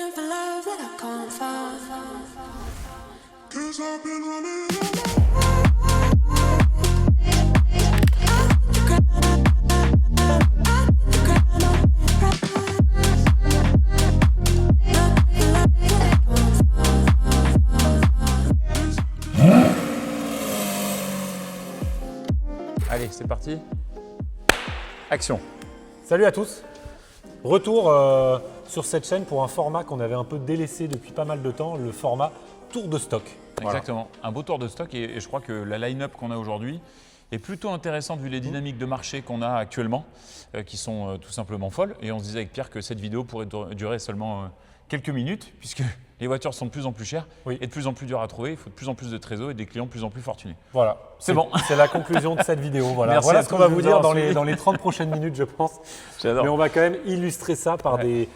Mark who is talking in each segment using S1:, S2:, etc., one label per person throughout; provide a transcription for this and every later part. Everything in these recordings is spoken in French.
S1: looking for love that I can't find. 'Cause I've been running
S2: Allez, c'est parti. Action.
S3: Salut à tous. Retour sur cette chaîne pour un format qu'on avait un peu délaissé depuis pas mal de temps, le format tour de stock.
S2: Exactement. Un beau tour de stock et je crois que la line-up qu'on a aujourd'hui est plutôt intéressante vu les dynamiques de marché qu'on a actuellement, qui sont tout simplement folles. Et on se disait avec Pierre que cette vidéo pourrait durer seulement quelques minutes, puisque les voitures sont de plus en plus chères et de plus en plus dures à trouver. Il faut de plus en plus de trésors et des clients de plus en plus fortunés.
S3: Voilà,
S2: c'est bon.
S3: C'est la conclusion de cette vidéo. Voilà,
S2: Merci
S3: voilà
S2: à
S3: ce qu'on
S2: tous
S3: va
S2: de
S3: vous
S2: nous
S3: dire
S2: avoir
S3: dans les 30 prochaines minutes, je pense.
S2: J'adore.
S3: Mais on va quand même illustrer ça par des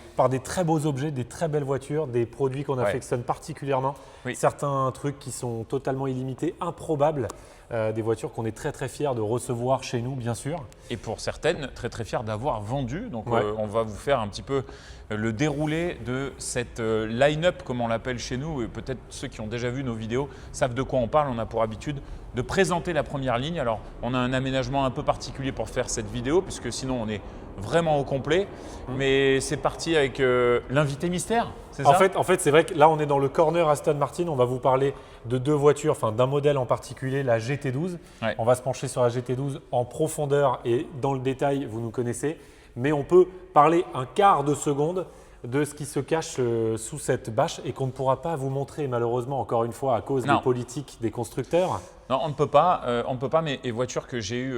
S3: très beaux objets, des très belles voitures, des produits qu'on affectionne particulièrement.
S2: Oui.
S3: Certains trucs qui sont totalement illimités, improbables. Des voitures qu'on est très très fiers de recevoir chez nous, bien sûr.
S2: Et pour certaines, très très fiers d'avoir vendu. Donc on va vous faire un petit peu le déroulé de cette line-up, comme on l'appelle chez nous. Et peut-être ceux qui ont déjà vu nos vidéos savent de quoi on parle. On a pour habitude de présenter la première ligne. Alors on a un aménagement un peu particulier pour faire cette vidéo, puisque sinon on est vraiment au complet. Mais c'est parti avec l'invité mystère, c'est ça?
S3: En fait, c'est vrai que là, on est dans le corner Aston Martin. On va vous parler de deux voitures, enfin d'un modèle en particulier, la GT12.
S2: Ouais.
S3: On va se pencher sur la GT12 en profondeur et dans le détail, vous nous connaissez. Mais on peut parler un quart de seconde de ce qui se cache sous cette bâche et qu'on ne pourra pas vous montrer malheureusement, encore une fois, à cause des politiques des constructeurs.
S2: Non, on ne peut pas, mais les voitures que j'ai eu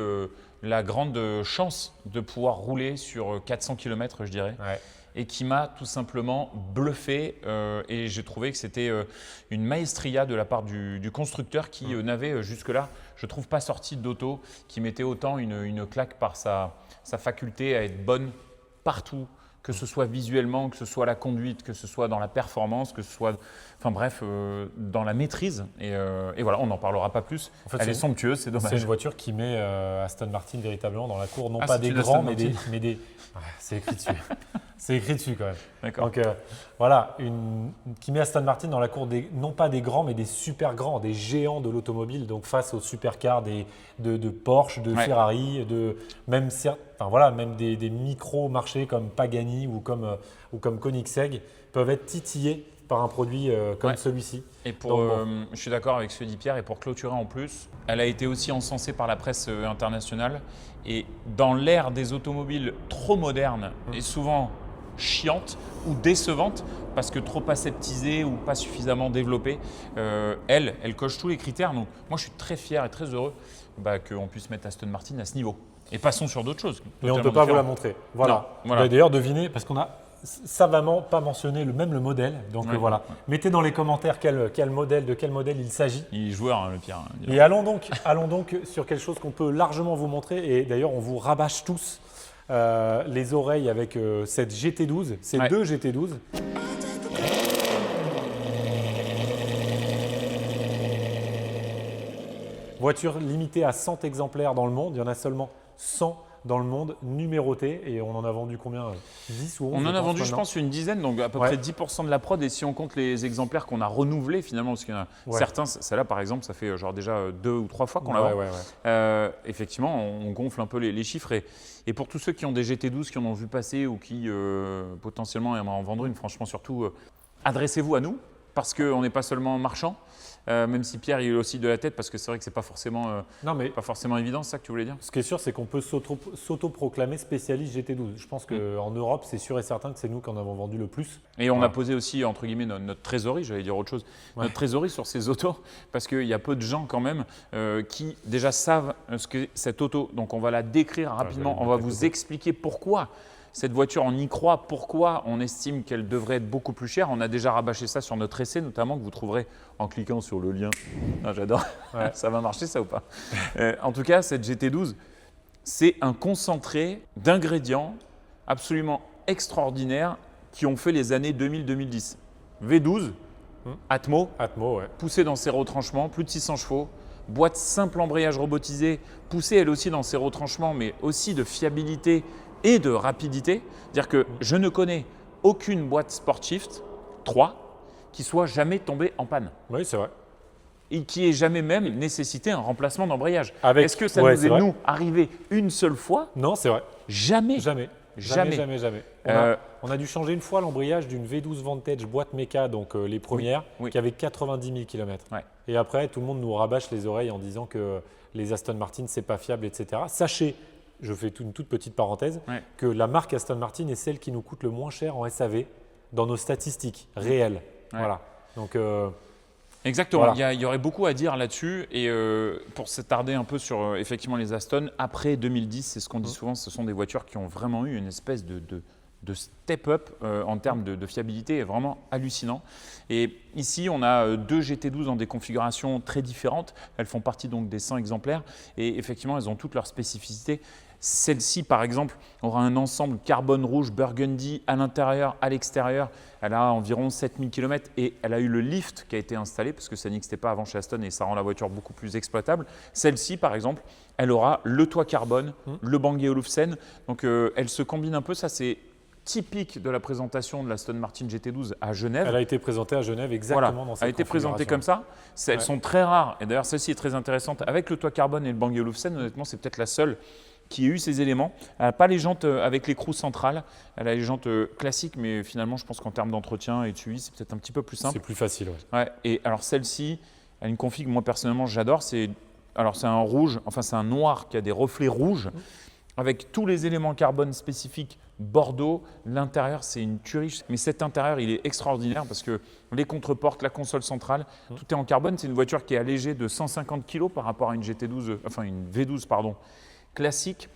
S2: la grande chance de pouvoir rouler sur 400 km, je dirais, et qui m'a tout simplement bluffé. Et j'ai trouvé que c'était une maestria de la part du constructeur qui n'avait jusque-là, je ne trouve pas sorti d'auto, qui mettait autant une claque par sa faculté à être bonne partout, que ce soit visuellement, que ce soit la conduite, que ce soit dans la performance, que ce soit, enfin bref, dans la maîtrise. Et voilà, on n'en parlera pas plus. En fait, elle est somptueuse, c'est dommage.
S3: C'est une voiture qui met Aston Martin véritablement dans la cour, non pas des grands, mais des… c'est écrit dessus. C'est écrit dessus quand même.
S2: D'accord.
S3: Donc voilà, qui met Aston Martin dans la cour non pas des grands, mais des super grands, des géants de l'automobile, donc face aux supercars de Porsche, de Ferrari, même des micro-marchés comme Pagani ou comme Koenigsegg peuvent être titillés par un produit comme celui-ci.
S2: Et je suis d'accord avec ce que dit Pierre, et pour clôturer en plus, elle a été aussi encensée par la presse internationale. Et dans l'ère des automobiles trop modernes et souvent chiantes ou décevantes, parce que trop aseptisées ou pas suffisamment développées, elle coche tous les critères. Donc moi, je suis très fier et très heureux qu'on puisse mettre Aston Martin à ce niveau. Et passons sur d'autres choses.
S3: Mais on ne peut pas vous la montrer. Voilà.
S2: Non, voilà.
S3: D'ailleurs, devinez, parce qu'on a savamment pas mentionné le modèle. Donc voilà. Mettez dans les commentaires de quel modèle il s'agit.
S2: Il est joueur, le Pierre.
S3: Et allons donc sur quelque chose qu'on peut largement vous montrer. Et d'ailleurs, on vous rabâche tous les oreilles avec cette GT12, ces deux GT12. Voiture limitée à 100 exemplaires dans le monde. Il y en a seulement 100 dans le monde, numéroté, et on en a vendu combien? 10 ou 11?
S2: On en a vendu, je pense, une dizaine, donc à peu près 10% de la prod. Et si on compte les exemplaires qu'on a renouvelés finalement, parce qu'il y en a certains, celle-là par exemple, ça fait genre déjà 2 ou 3 fois qu'on la vend. Effectivement, on gonfle un peu les chiffres. Et pour tous ceux qui ont des GT12, qui en ont vu passer ou qui potentiellement aimeraient en vendre une, franchement, surtout, adressez-vous à nous, parce qu'on n'est pas seulement marchand. Même si Pierre il est aussi de la tête, parce que c'est vrai que c'est pas forcément évident, c'est ça que tu voulais dire?
S3: Ce qui est sûr, c'est qu'on peut s'auto-proclamer spécialiste GT12. Je pense qu'en Europe, c'est sûr et certain que c'est nous qui en avons vendu le plus.
S2: Et on a posé aussi, entre guillemets, notre trésorerie, j'allais dire autre chose, notre trésorerie sur ces autos, parce qu'il y a peu de gens quand même qui déjà savent ce que cette auto. Donc on va la décrire rapidement, on va vous expliquer pourquoi cette voiture, on y croit, pourquoi on estime qu'elle devrait être beaucoup plus chère. On a déjà rabâché ça sur notre essai, notamment, que vous trouverez en cliquant sur le lien. Ah, j'adore, ça va marcher ça ou pas? En tout cas, cette GT12, c'est un concentré d'ingrédients absolument extraordinaires qui ont fait les années 2000-2010. V12, Atmo, poussé dans ses retranchements, plus de 600 chevaux, boîte simple embrayage robotisé, poussée elle aussi dans ses retranchements, mais aussi de fiabilité et de rapidité. C'est-à-dire que je ne connais aucune boîte Sportshift 3 qui soit jamais tombé en panne
S3: Oui, c'est vrai.
S2: et qui ait jamais même nécessité un remplacement d'embrayage.
S3: Avec-
S2: Est-ce que ça
S3: ouais,
S2: nous
S3: c'est
S2: est
S3: vrai.
S2: nous arrivé une seule fois?
S3: Non, c'est vrai.
S2: Jamais.
S3: Jamais.
S2: Jamais.
S3: Jamais.
S2: Euh,
S3: On a dû changer une fois l'embrayage d'une V12 Vantage boîte méca, donc les premières,
S2: oui.
S3: qui avait 90 000 km.
S2: Ouais.
S3: Et après, tout le monde nous rabâche les oreilles en disant que les Aston Martin, c'est pas fiable, etc. Sachez, je fais une toute petite parenthèse,
S2: Ouais.
S3: que la marque Aston Martin est celle qui nous coûte le moins cher en SAV dans nos statistiques réelles.
S2: Ouais.
S3: Voilà. Donc,
S2: Exactement,
S3: Voilà.
S2: il y aurait beaucoup à dire là-dessus et pour s'attarder un peu sur effectivement les Aston, après 2010, c'est ce qu'on dit souvent, ce sont des voitures qui ont vraiment eu une espèce de step-up en termes de fiabilité, vraiment hallucinant. Et ici, on a deux GT12 dans des configurations très différentes, elles font partie donc des 100 exemplaires et effectivement, elles ont toutes leurs spécificités. Celle-ci, par exemple, aura un ensemble carbone rouge burgundy à l'intérieur, à l'extérieur. Elle a environ 7000 km et elle a eu le lift qui a été installé parce que ça n'existait pas avant chez Aston et ça rend la voiture beaucoup plus exploitable. Celle-ci, par exemple, elle aura le toit carbone, le Bangui Olufsen. Donc, elle se combine un peu. Ça, c'est typique de la présentation de l'Aston Martin GT12 à Genève.
S3: elle a été présentée à Genève exactement
S2: Voilà,
S3: dans cette
S2: elle a été présentée comme
S3: configuration.
S2: ça. Elles sont très rares. Et d'ailleurs, celle-ci est très intéressante. Avec le toit carbone et le Bangui Olufsen, honnêtement, c'est peut-être la seule qui a eu ces éléments. Elle n'a pas les jantes avec l'écrou central. Elle a les jantes classiques, mais finalement, je pense qu'en termes d'entretien et de suivi, c'est peut-être un petit peu plus simple.
S3: C'est plus facile, ouais.
S2: Ouais. Et alors, celle-ci, elle a une config, moi, personnellement, j'adore. C'est un rouge, enfin, c'est un noir qui a des reflets rouges avec tous les éléments carbone spécifiques Bordeaux. L'intérieur, c'est une tuerie. Mais cet intérieur, il est extraordinaire parce que les contreportes, la console centrale, tout est en carbone. C'est une voiture qui est allégée de 150 kg par rapport à une GT12, enfin une V12, pardon, classique.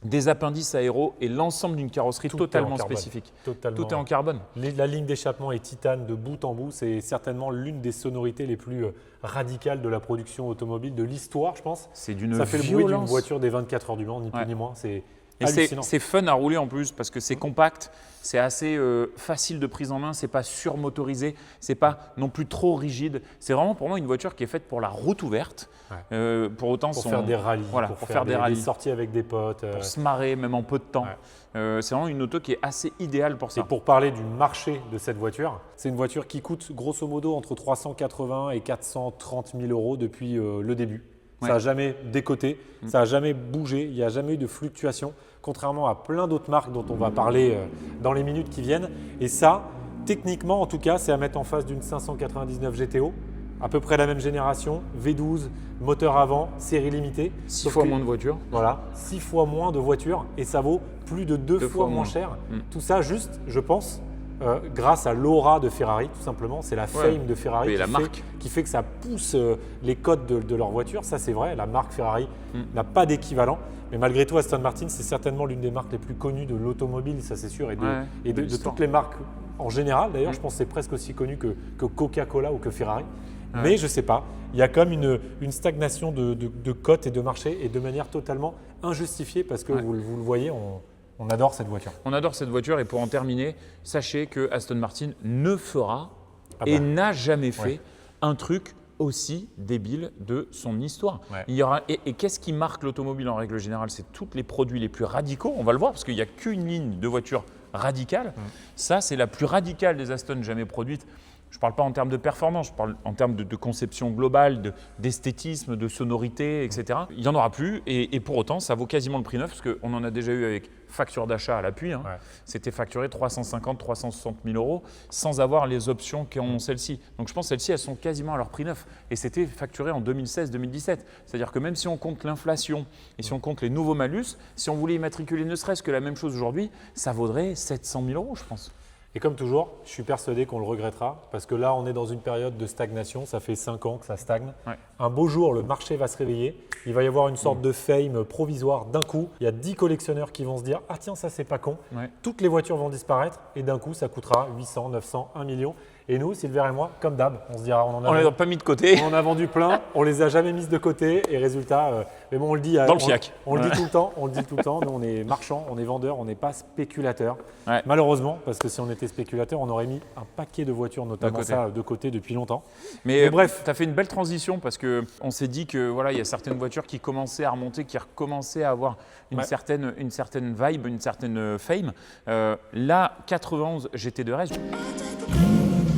S2: Des appendices aéros et l'ensemble d'une carrosserie
S3: Tout est en
S2: totalement
S3: carbone.
S2: spécifique.
S3: Totalement.
S2: Tout est en carbone.
S3: La ligne d'échappement est titane de bout en bout. C'est certainement l'une des sonorités les plus radicales de la production automobile de l'histoire, je pense.
S2: C'est d'une
S3: Ça fait le bruit d'une
S2: violence.
S3: voiture des 24 heures du Mans, ni plus
S2: Ouais.
S3: ni moins. C'est
S2: Et
S3: hallucinant.
S2: c'est fun à rouler en plus parce que c'est compact, c'est assez facile de prise en main, c'est pas surmotorisé, c'est pas non plus trop rigide. C'est vraiment pour moi une voiture qui est faite pour la route ouverte.
S3: Ouais.
S2: Pour autant,
S3: Pour faire des rallyes,
S2: voilà, pour faire des rallyes,
S3: sorties avec des potes.
S2: pour se marrer même en peu de temps. C'est vraiment une auto qui est assez idéale pour ça.
S3: Et pour parler du marché de cette voiture, c'est une voiture qui coûte grosso modo entre 380 et 430 000 euros depuis le début. Ça
S2: Ouais.
S3: n'a jamais décoté, ça n'a jamais bougé, il n'y a jamais eu de fluctuation, contrairement à plein d'autres marques dont on va parler dans les minutes qui viennent. Et ça, techniquement en tout cas, c'est à mettre en face d'une 599 GTO, à peu près la même génération, V12, moteur avant, série limitée.
S2: 6
S3: Sauf
S2: fois
S3: que-
S2: moins de voitures.
S3: Voilà, 6 fois moins de voitures et ça vaut plus de 2 fois moins cher. Tout ça juste, je pense, grâce à l'aura de Ferrari, tout simplement. C'est la fame de Ferrari
S2: Et la marque.
S3: qui fait que ça pousse les codes de leur voiture. Ça, c'est vrai, la marque Ferrari n'a pas d'équivalent. Mais malgré tout, Aston Martin, c'est certainement l'une des marques les plus connues de l'automobile, ça c'est sûr, et
S2: Ouais,
S3: de
S2: l'histoire.
S3: toutes les marques en général. D'ailleurs, je pense que c'est presque aussi connu que Coca-Cola ou que Ferrari. Mais je ne sais pas, il y a quand même une stagnation de cotes et de marché et de manière totalement injustifiée parce que vous le voyez, on adore cette voiture.
S2: On adore cette voiture et pour en terminer, sachez que Aston Martin ne fera
S3: Ah
S2: et
S3: bah.
S2: n'a jamais fait un truc aussi débile de son histoire.
S3: Ouais.
S2: Il y aura, et qu'est-ce qui marque l'automobile en règle générale? C'est tous les produits les plus radicaux. On va le voir parce qu'il n'y a qu'une ligne de voiture radicale. Ça, c'est la plus radicale des Aston jamais produite. Je ne parle pas en termes de performance, je parle en termes de conception globale, d'esthétisme, de sonorité, etc. Il n'y en aura plus et pour autant, ça vaut quasiment le prix neuf parce qu'on en a déjà eu avec facture d'achat à l'appui. Hein.
S3: Ouais.
S2: C'était facturé 350, 360 000 euros sans avoir les options qu'ont celles-ci. Donc je pense que celles-ci, elles sont quasiment à leur prix neuf. Et c'était facturé en 2016-2017. C'est-à-dire que même si on compte l'inflation et si on compte les nouveaux malus, si on voulait immatriculer ne serait-ce que la même chose aujourd'hui, ça vaudrait 700 000 euros, je pense.
S3: Et comme toujours, je suis persuadé qu'on le regrettera parce que là, on est dans une période de stagnation. Ça fait 5 ans que ça stagne.
S2: Ouais.
S3: Un beau jour, le marché va se réveiller. Il va y avoir une sorte de fame provisoire d'un coup. Il y a 10 collectionneurs qui vont se dire « Ah tiens, ça c'est pas con
S2: Ouais. ».
S3: Toutes les voitures vont disparaître et d'un coup, ça coûtera 800, 900, 1 million. Et nous, Silver et moi, comme d'hab, on se dira on
S2: On ne les a pas mis de côté.
S3: on en a vendu plein, on les a jamais mises de côté et résultat, mais bon, on le dit,
S2: Dans le fiac.
S3: on le dit tout le temps, nous on est marchands, on est vendeurs, on n'est pas spéculateurs.
S2: Ouais.
S3: Malheureusement, parce que si on était spéculateur, on aurait mis un paquet de voitures, notamment
S2: côté.
S3: ça, de côté depuis longtemps.
S2: Mais
S3: bref.
S2: tu as fait une belle transition parce qu'on s'est dit que voilà, il y a certaines voitures qui commençaient à remonter, qui recommençaient à avoir une certaine vibe, une certaine fame. La 91 GT2 RS.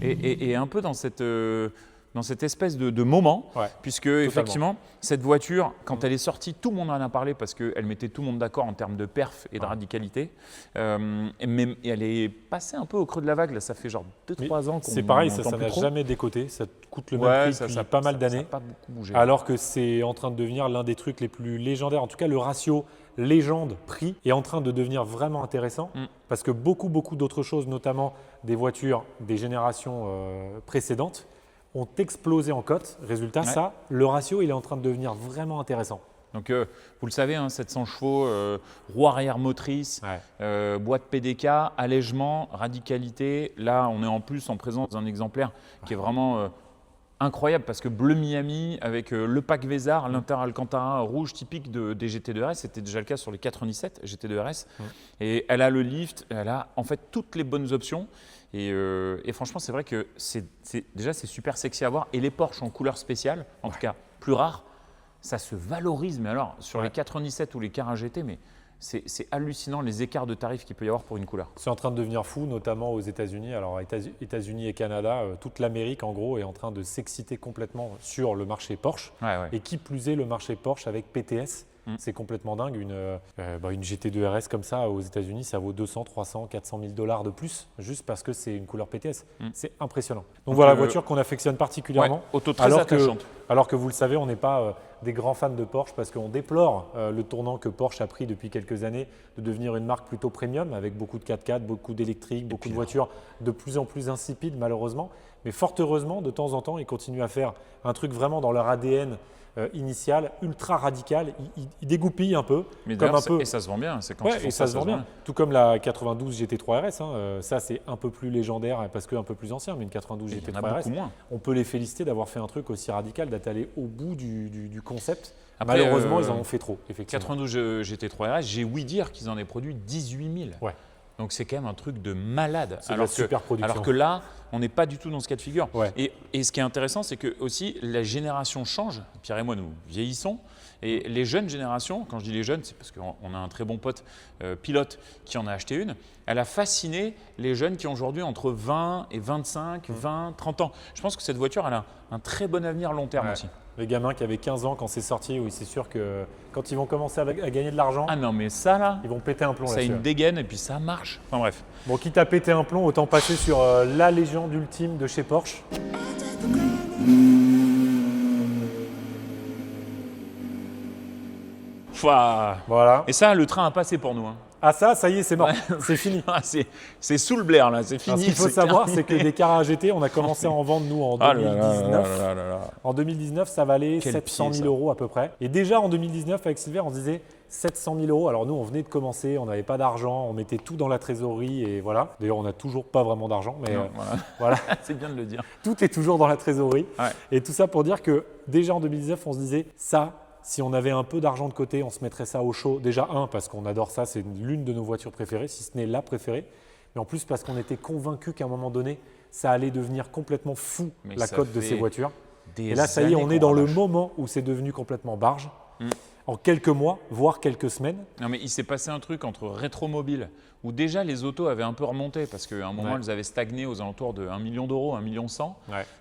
S2: et un peu dans cette espèce de moment, puisque effectivement, cette voiture, quand elle est sortie, tout le monde en a parlé parce qu'elle mettait tout le monde d'accord en termes de perf et de radicalité. Mais elle est passée un peu au creux de la vague. Là, ça fait genre 2-3 ans qu'on
S3: c'est pareil, ça
S2: n'entend plus
S3: n'a
S2: trop.
S3: jamais décoté. Ça coûte le même prix depuis pas mal
S2: Ça
S3: d'années.
S2: n'a pas beaucoup bougé.
S3: Alors que c'est en train de devenir l'un des trucs les plus légendaires. En tout cas, le ratio légende-prix est en train de devenir vraiment intéressant parce que beaucoup d'autres choses, notamment des voitures des générations précédentes, ont explosé en cote. Résultat, le ratio, il est en train de devenir vraiment intéressant.
S2: Donc, vous le savez, 700 chevaux, roue arrière motrice, boîte PDK, allègement, radicalité. Là, on est en plus en présence d'un exemplaire qui est vraiment incroyable parce que bleu Miami avec le pack Vézard, l'Inter Alcantara rouge typique des GT2RS. C'était déjà le cas sur les 97 GT2RS. Et elle a le lift, elle a en fait toutes les bonnes options. Et franchement, c'est vrai que déjà, c'est super sexy à voir. Et les Porsche en couleur spéciale, en tout cas plus rares, ça se valorise. Mais alors, sur les 97 ou les Carrara GT, mais c'est hallucinant les écarts de tarifs qu'il peut y avoir pour une couleur.
S3: C'est en train de devenir fou, notamment aux États-Unis. Alors, États-Unis et Canada, toute l'Amérique, en gros, est en train de s'exciter complètement sur le marché Porsche. Et qui plus est, le marché Porsche avec PTS. C'est complètement dingue. Une GT2 RS comme ça aux États-Unis, ça vaut 200, 300, 400 000 $ de plus, juste parce que c'est une couleur PTS. C'est impressionnant. Donc voilà, voiture qu'on affectionne particulièrement.
S2: Auto très attachante.
S3: Alors que vous le savez, on n'est pas des grands fans de Porsche parce qu'on déplore le tournant que Porsche a pris depuis quelques années de devenir une marque plutôt premium avec beaucoup de 4x4, beaucoup d'électriques, beaucoup de voitures de plus en plus insipides malheureusement. Mais fort heureusement, de temps en temps, ils continuent à faire un truc vraiment dans leur ADN initial, ultra radical. Ils dégoupillent un peu.
S2: Mais
S3: comme
S2: et ça se vend bien. C'est quand
S3: et ça se vend bien. Tout comme la 92 GT3 RS. Ça, c'est un peu plus légendaire parce qu'un peu plus ancien. Mais une 92 GT3 RS, on peut les féliciter d'avoir fait un truc aussi radical, d'être allé au bout du concept. Après, malheureusement, ils en ont fait trop. Effectivement.
S2: 92 GT3 RS, j'ai ouï dire qu'ils en aient produit 18 000. Donc c'est quand même un truc de malade.
S3: Alors
S2: que là, on n'est pas du tout dans ce cas de figure. Et ce qui est intéressant, c'est que aussi la génération change. Pierre et moi, nous vieillissons. Et les jeunes générations, quand je dis les jeunes, c'est parce qu'on a un très bon pote pilote qui en a acheté une. Elle a fasciné les jeunes qui ont aujourd'hui entre 20 et 25, 20, 30 ans. Je pense que cette voiture, elle a un très bon avenir long terme aussi.
S3: Les gamins qui avaient 15 ans quand c'est sorti, oui, c'est sûr que quand ils vont commencer à gagner de l'argent,
S2: ah non, mais ça là,
S3: ils vont péter un plomb
S2: là-dessus. Ça a une dégaine et puis ça marche. Enfin bref.
S3: Bon, quitte à péter un plomb, autant passer sur la légende ultime de chez Porsche.
S2: Voilà. Et ça, le train a passé pour nous.
S3: Ah ça y est, c'est mort, c'est fini.
S2: C'est sous le Blair là, c'est fini.
S3: Ce qu'il faut savoir, c'est que des Carrara GT, on a commencé à en vendre nous en 2019. En 2019, ça valait 700 000 € à peu près. Et déjà en 2019, avec Silver, on se disait 700 000 €. Alors nous, on venait de commencer, on n'avait pas d'argent, on mettait tout dans la trésorerie et voilà. D'ailleurs, on n'a toujours pas vraiment d'argent, mais voilà.
S2: C'est bien de le dire.
S3: Tout est toujours dans la trésorerie. Et tout ça pour dire que déjà en 2019, on se disait ça. Si on avait un peu d'argent de côté, on se mettrait ça au chaud. Déjà, parce qu'on adore ça, c'est l'une de nos voitures préférées, si ce n'est la préférée. Mais en plus, parce qu'on était convaincus qu'à un moment donné, ça allait devenir complètement fou, la cote de ces voitures. Et là, ça y est, on est dans le moment où c'est devenu complètement barge. En quelques mois, voire quelques semaines.
S2: Non, mais il s'est passé un truc entre Rétromobile, où déjà les autos avaient un peu remonté, parce qu'à un moment, elles avaient stagné aux alentours de 1 million d'euros, 1,1 million.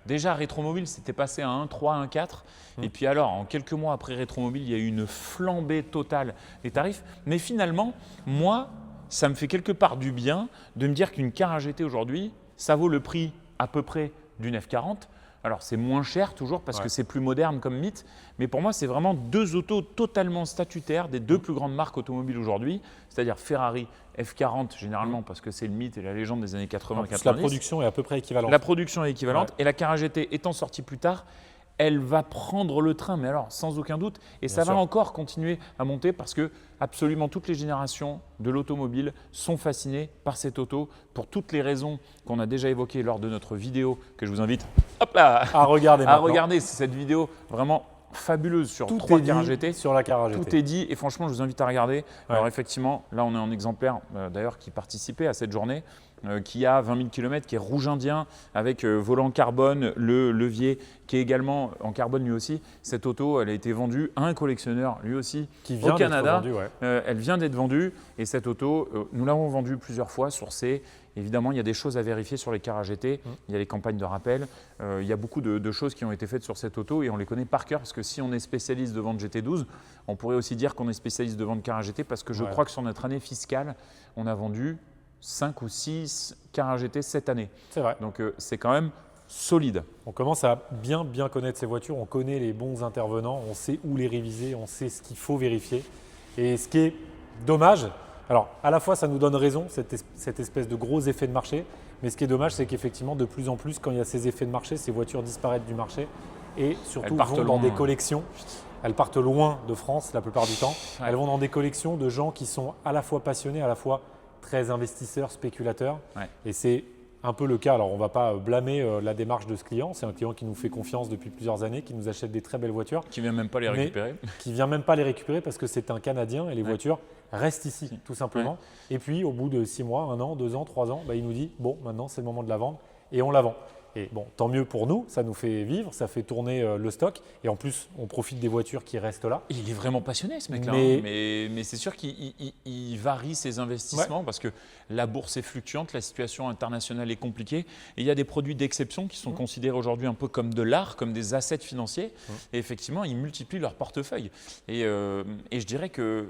S2: Déjà, Rétromobile, c'était passé à 1,3, 1,4. Et puis alors, en quelques mois après Rétromobile, il y a eu une flambée totale des tarifs. Mais finalement, moi, ça me fait quelque part du bien de me dire qu'une Carrara GT aujourd'hui, ça vaut le prix à peu près d'une F40. Alors, c'est moins cher toujours parce que c'est plus moderne comme mythe. Mais pour moi, c'est vraiment deux autos totalement statutaires des deux plus grandes marques automobiles aujourd'hui, c'est-à-dire Ferrari, F40 généralement parce que c'est le mythe et la légende des années 80-90.
S3: La production est à peu près équivalente.
S2: La production est équivalente et la Carrara GT étant sortie plus tard, elle va prendre le train, mais alors sans aucun doute. Et ça va encore continuer à monter parce que absolument toutes les générations de l'automobile sont fascinées par cette auto pour toutes les raisons qu'on a déjà évoquées lors de notre vidéo que je vous invite
S3: à regarder.
S2: C'est cette vidéo vraiment fabuleuse sur
S3: tout
S2: 3 Carrara GT.
S3: Sur la Carrara GT.
S2: Tout est dit et franchement, je vous invite à regarder. Alors effectivement, là on est en exemplaire d'ailleurs qui participait à cette journée. Qui a 20 000 km, qui est rouge indien avec volant carbone, le levier qui est également en carbone lui aussi. Cette auto, elle a été vendue à un collectionneur lui aussi
S3: qui vient
S2: au Canada.
S3: Vendue,
S2: elle vient d'être vendue et cette auto, nous l'avons vendue plusieurs fois sur ces Évidemment, il y a des choses à vérifier sur les cars AGT. Il y a les campagnes de rappel. Il y a beaucoup de choses qui ont été faites sur cette auto et on les connaît par cœur parce que si on est spécialiste de vente GT12, on pourrait aussi dire qu'on est spécialiste de vente cars AGT parce que je crois que sur notre année fiscale, on a vendu 5 ou 6 cars AGT cette année.
S3: C'est vrai.
S2: Donc, c'est quand même solide.
S3: On commence à bien connaître ces voitures, on connaît les bons intervenants, on sait où les réviser, on sait ce qu'il faut vérifier. Et ce qui est dommage, alors à la fois ça nous donne raison, cette espèce de gros effet de marché, mais ce qui est dommage c'est qu'effectivement de plus en plus quand il y a ces effets de marché, ces voitures disparaissent du marché et surtout vont dans des collections. Elles partent loin de France la plupart du temps. Ouais. Elles vont dans des collections de gens qui sont à la fois passionnés, à la fois très investisseurs, spéculateurs. Ouais. Et c'est un peu le cas. Alors, on ne va pas blâmer la démarche de ce client. C'est un client qui nous fait confiance depuis plusieurs années, qui nous achète des très belles voitures.
S2: Qui ne vient même pas les récupérer.
S3: Qui ne vient même pas les récupérer parce que c'est un Canadien et les voitures restent ici, tout simplement. Ouais. Et puis, au bout de 6 mois, 1 an, 2 ans, 3 ans, il nous dit « Bon, maintenant, c'est le moment de la vendre » et on la vend. Et bon, tant mieux pour nous, ça nous fait vivre, ça fait tourner le stock et en plus, on profite des voitures qui restent là.
S2: Il est vraiment passionné ce mec-là, mais c'est sûr qu'il varie ses investissements parce que la bourse est fluctuante, la situation internationale est compliquée et il y a des produits d'exception qui sont considérés aujourd'hui un peu comme de l'art, comme des assets financiers et effectivement, ils multiplient leur portefeuille. Et je dirais que…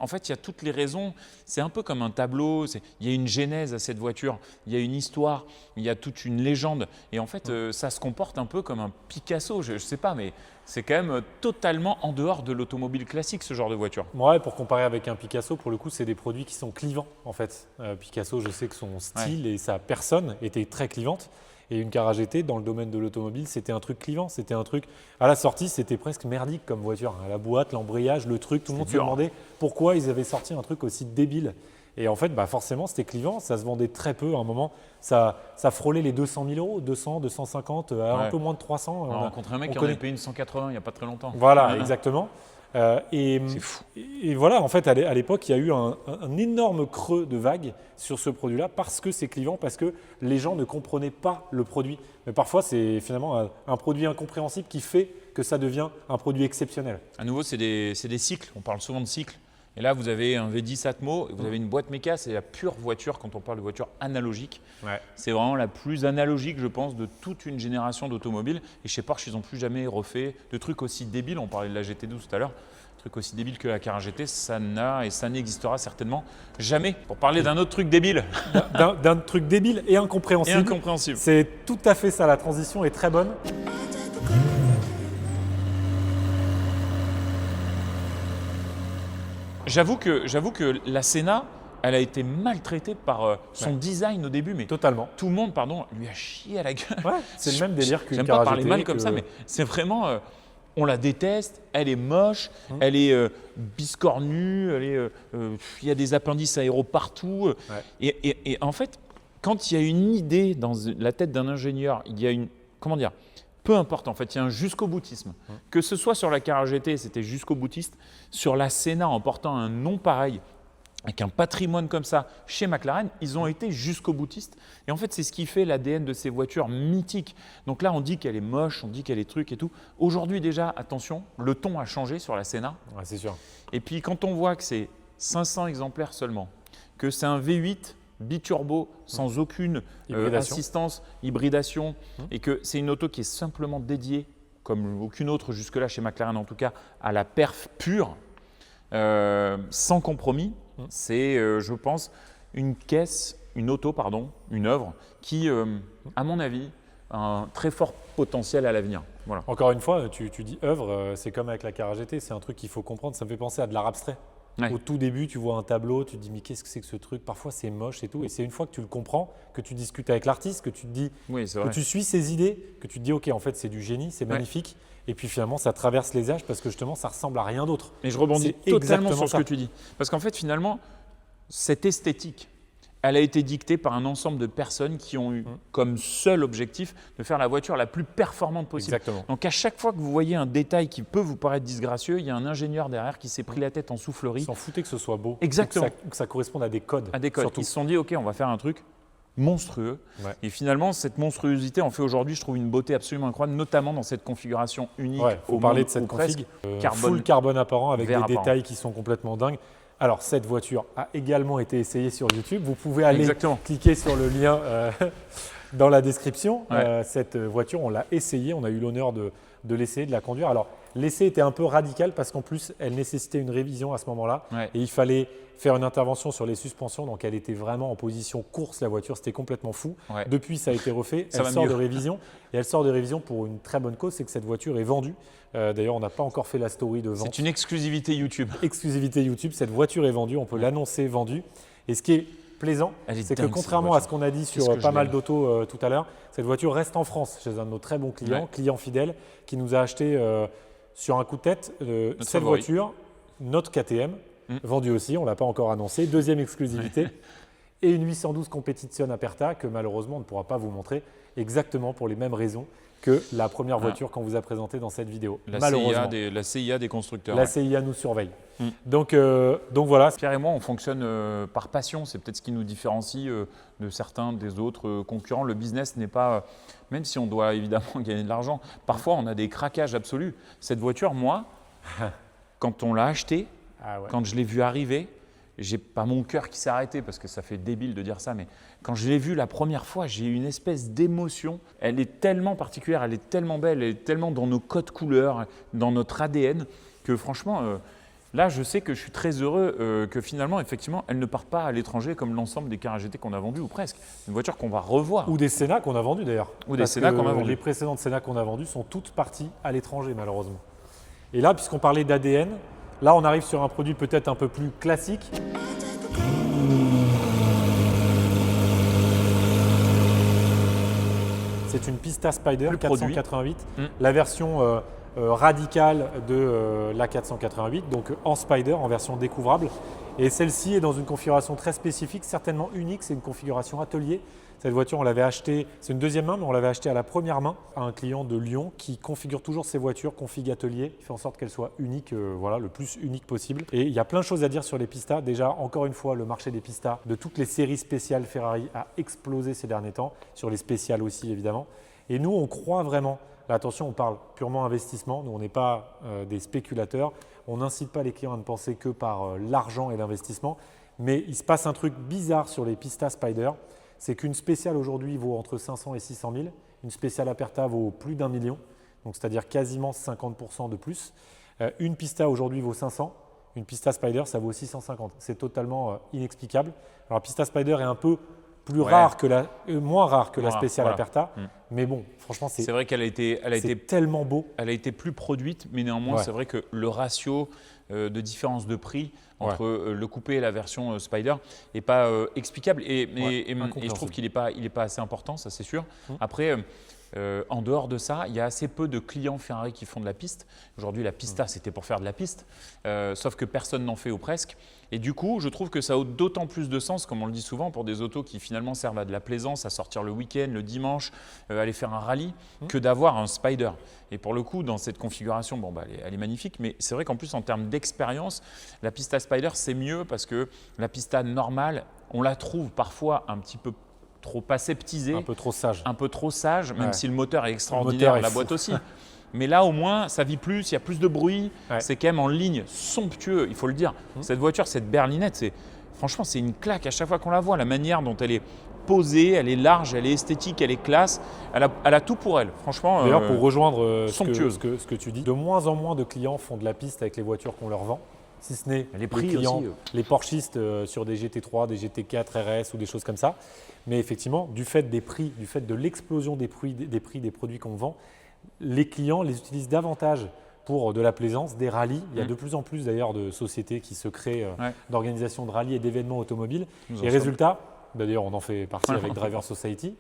S2: En fait, il y a toutes les raisons. C'est un peu comme un tableau. Il y a une genèse à cette voiture. Il y a une histoire. Il y a toute une légende. Et en fait, ça se comporte un peu comme un Picasso. Je ne sais pas, mais c'est quand même totalement en dehors de l'automobile classique, ce genre de voiture.
S3: Ouais, pour comparer avec un Picasso, pour le coup, c'est des produits qui sont clivants, en fait. Picasso, je sais que son style et sa personne étaient très clivantes. Et une car AGT, dans le domaine de l'automobile, c'était un truc clivant. C'était un truc, à la sortie, c'était presque merdique comme voiture. La boîte, l'embrayage, le truc, tout le monde se demandait pourquoi ils avaient sorti un truc aussi débile. Et en fait, forcément, c'était clivant. Ça se vendait très peu. À un moment, ça frôlait les 200 000 euros, 200, 250, un peu moins de 300.
S2: On a rencontré un mec qui en avait payé une 180 il n'y a pas très longtemps.
S3: Voilà, exactement.
S2: C'est fou.
S3: Et voilà, en fait, à l'époque, il y a eu un énorme creux de vague sur ce produit-là parce que c'est clivant, parce que les gens ne comprenaient pas le produit. Mais parfois, c'est finalement un produit incompréhensible qui fait que ça devient un produit exceptionnel.
S2: À nouveau, c'est des cycles. On parle souvent de cycles. Et là, vous avez un V10 Atmo, vous avez une boîte méca, c'est la pure voiture quand on parle de voiture analogique. Ouais. C'est vraiment la plus analogique, je pense, de toute une génération d'automobiles. Et chez Porsche, ils n'ont plus jamais refait de trucs aussi débiles. On parlait de la GT12 tout à l'heure. Truc aussi débile que la car GT, ça n'a et ça n'existera certainement jamais. Pour parler d'un autre truc débile.
S3: D'un truc débile et incompréhensible.
S2: Et incompréhensible.
S3: C'est tout à fait ça, la transition est très bonne.
S2: J'avoue que la Senna, elle a été maltraitée par son design au début, mais
S3: totalement.
S2: Tout le monde, lui a chié à la gueule.
S3: Ouais, c'est le même délire qu'une
S2: J'aime
S3: car
S2: pas parler
S3: AGT
S2: mal comme ça, mais c'est vraiment, on la déteste. Elle est moche, elle est biscornue, il y a des appendices aéros partout. Ouais. Et en fait, quand il y a une idée dans la tête d'un ingénieur, il y a peu importe, en fait, il y a un jusqu'au boutisme. Que ce soit sur la car AGT, c'était jusqu'au boutiste. Sur la Senna, en portant un nom pareil, avec un patrimoine comme ça, chez McLaren, ils ont été jusqu'au boutiste. Et en fait, c'est ce qui fait l'ADN de ces voitures mythiques. Donc là, on dit qu'elle est moche, on dit qu'elle est truc et tout. Aujourd'hui déjà, attention, le ton a changé sur la Senna.
S3: Ouais, c'est sûr.
S2: Et puis, quand on voit que c'est 500 exemplaires seulement, que c'est un V8 biturbo sans aucune assistance, hybridation, et que c'est une auto qui est simplement dédiée, comme aucune autre jusque-là chez McLaren en tout cas, à la perf pure, sans compromis. C'est, je pense, une œuvre qui, à mon avis, a un très fort potentiel à l'avenir. Voilà.
S3: Encore une fois, tu dis œuvre, c'est comme avec la car AGT, c'est un truc qu'il faut comprendre. Ça me fait penser à de l'art abstrait. Ouais. Au tout début, tu vois un tableau, tu te dis mais qu'est-ce que c'est que ce truc? Parfois c'est moche et tout. Et c'est une fois que tu le comprends, que tu discutes avec l'artiste, que tu te dis, que tu suis ses idées, que tu te dis ok en fait c'est du génie, c'est magnifique. Et puis finalement ça traverse les âges parce que justement ça ressemble à rien d'autre.
S2: Et je rebondis totalement sur ce que tu dis. Parce qu'en fait finalement cette esthétique, elle a été dictée par un ensemble de personnes qui ont eu comme seul objectif de faire la voiture la plus performante possible.
S3: Exactement.
S2: Donc à chaque fois que vous voyez un détail qui peut vous paraître disgracieux, il y a un ingénieur derrière qui s'est pris la tête en soufflerie.
S3: Ils s'en foutaient que ce soit beau.
S2: Exactement.
S3: Que ça corresponde à des codes.
S2: À des codes.
S3: Surtout.
S2: Ils se sont dit ok, on va faire un truc monstrueux. Ouais. Et finalement, cette monstruosité en fait aujourd'hui, je trouve une beauté absolument incroyable, notamment dans cette configuration unique.
S3: Il faut parler de cette config. Full carbone apparent avec des détails qui sont complètement dingues. Alors, cette voiture a également été essayée sur YouTube. Vous pouvez aller
S2: Exactement.
S3: cliquer sur le lien dans la description.
S2: Ouais.
S3: Cette voiture, on l'a essayée. On a eu l'honneur de l'essayer, de la conduire. Alors, l'essai était un peu radical parce qu'en plus, elle nécessitait une révision à ce moment-là.
S2: Ouais.
S3: Et il fallait faire une intervention sur les suspensions. Donc, elle était vraiment en position course, la voiture. C'était complètement fou.
S2: Ouais.
S3: Depuis, ça a été refait.
S2: Ça
S3: Elle
S2: va
S3: sort
S2: mieux.
S3: de révision. Et elle sort de révision pour une très bonne cause, c'est que cette voiture est vendue. D'ailleurs, on n'a pas encore fait la story de vente.
S2: C'est une exclusivité YouTube.
S3: Exclusivité YouTube, cette voiture est vendue, on peut l'annoncer vendue. Et ce qui est plaisant,
S2: Elle est
S3: c'est que
S2: dingue,
S3: contrairement
S2: cette
S3: à ce qu'on a dit
S2: Qu'est-ce
S3: sur
S2: que
S3: pas
S2: je
S3: mal
S2: l'aime.
S3: d'autos tout à l'heure, cette voiture reste en France chez un de nos très bons clients,
S2: Ouais.
S3: client fidèle, qui nous a acheté sur un coup de tête cette
S2: favori.
S3: voiture, notre KTM, vendue aussi, on ne l'a pas encore annoncé, deuxième exclusivité, et une 812 Competition Aperta que malheureusement on ne pourra pas vous montrer exactement pour les mêmes raisons que la première voiture qu'on vous a présentée dans cette vidéo. Malheureusement,
S2: La CIA des constructeurs.
S3: la
S2: ouais.
S3: CIA nous surveille. Donc voilà.
S2: Pierre et moi, on fonctionne par passion. C'est peut-être ce qui nous différencie de certains des autres concurrents. Le business n'est pas, même si on doit évidemment gagner de l'argent, parfois on a des craquages absolus. Cette voiture, moi, quand on l'a achetée,
S3: Ah ouais.
S2: quand je l'ai vue arriver, j'ai pas mon cœur qui s'est arrêté parce que ça fait débile de dire ça, mais quand je l'ai vue la première fois, j'ai eu une espèce d'émotion. Elle est tellement particulière, elle est tellement belle, elle est tellement dans nos codes couleurs, dans notre ADN, que franchement, là, je sais que je suis très heureux que finalement, effectivement, elle ne parte pas à l'étranger comme l'ensemble des cars GT qu'on a vendus ou presque. Une voiture qu'on va revoir.
S3: Ou des Senna qu'on a vendus d'ailleurs.
S2: Ou des
S3: Parce
S2: Senna
S3: que
S2: qu'on a vendus.
S3: Les précédentes Senna qu'on a vendues sont toutes parties à l'étranger malheureusement. Et là, puisqu'on parlait d'ADN, là on arrive sur un produit peut-être un peu plus classique. C'est une Pista Spider
S2: Plus produit.
S3: 488, la version radicale de la 488, donc en Spider, en version découvrable. Et celle-ci est dans une configuration très spécifique, certainement unique, c'est une configuration atelier. Cette voiture, on l'avait achetée, c'est une deuxième main, mais on l'avait achetée à la première main à un client de Lyon qui configure toujours ses voitures, config atelier, il fait en sorte qu'elles soient uniques, voilà, le plus unique possible. Et il y a plein de choses à dire sur les Pistas. Déjà, encore une fois, le marché des Pistas, de toutes les séries spéciales Ferrari, a explosé ces derniers temps, sur les spéciales aussi évidemment. Et nous, on croit vraiment, là, attention, on parle purement investissement, nous on n'est pas des spéculateurs, on n'incite pas les clients à ne penser que par l'argent et l'investissement, mais il se passe un truc bizarre sur les Pista Spider, c'est qu'une spéciale aujourd'hui vaut entre 500 et 600 000, une spéciale Aperta vaut plus d'1 million, donc c'est-à-dire quasiment 50% de plus. Une Pista aujourd'hui vaut 500, une Pista Spider ça vaut 650, c'est totalement inexplicable. Alors Pista Spider est un peu plus rare que moins rare que la spéciale
S2: voilà.
S3: Aperta, mais bon, franchement
S2: C'est vrai qu'elle a été
S3: tellement beau.
S2: Elle a été plus produite, mais néanmoins, c'est vrai que le ratio de différence de prix entre le coupé et la version Spider n'est pas explicable. Et je trouve qu'il n'est pas assez important, ça c'est sûr. Après, en dehors de ça, il y a assez peu de clients Ferrari qui font de la piste. Aujourd'hui, la Pista, c'était pour faire de la piste, sauf que personne n'en fait ou presque. Et du coup, je trouve que ça a d'autant plus de sens, comme on le dit souvent, pour des autos qui finalement servent à de la plaisance, à sortir le week-end, le dimanche, aller faire un rallye, que d'avoir un Spider. Et pour le coup, dans cette configuration, bon, bah, elle est magnifique, mais c'est vrai qu'en plus, en termes d'expérience, la Pista Spider, c'est mieux parce que la Pista normale, on la trouve parfois un petit peu trop aseptisée.
S3: Un peu trop sage.
S2: Même si le moteur est extraordinaire, la boîte aussi. Mais là, au moins, ça vit plus, il y a plus de bruit. C'est quand même en ligne somptueux, il faut le dire. Cette voiture, cette berlinette, franchement, c'est une claque à chaque fois qu'on la voit. La manière dont elle est posée, elle est large, elle est esthétique, elle est classe. Elle a tout pour elle, franchement.
S3: D'ailleurs, pour rejoindre ce que tu dis, de moins en moins de clients font de la piste avec les voitures qu'on leur vend. Si ce n'est les clients, aussi, les Porschistes sur des GT3, des GT4 RS ou des choses comme ça. Mais effectivement, du fait des prix, du fait de l'explosion des prix des produits qu'on vend, les clients les utilisent davantage pour de la plaisance, des rallyes. Il y a de plus en plus d'ailleurs de sociétés qui se créent d'organisations de rallyes et d'événements automobiles. Et résultat, d'ailleurs on en fait partie avec Driver Society,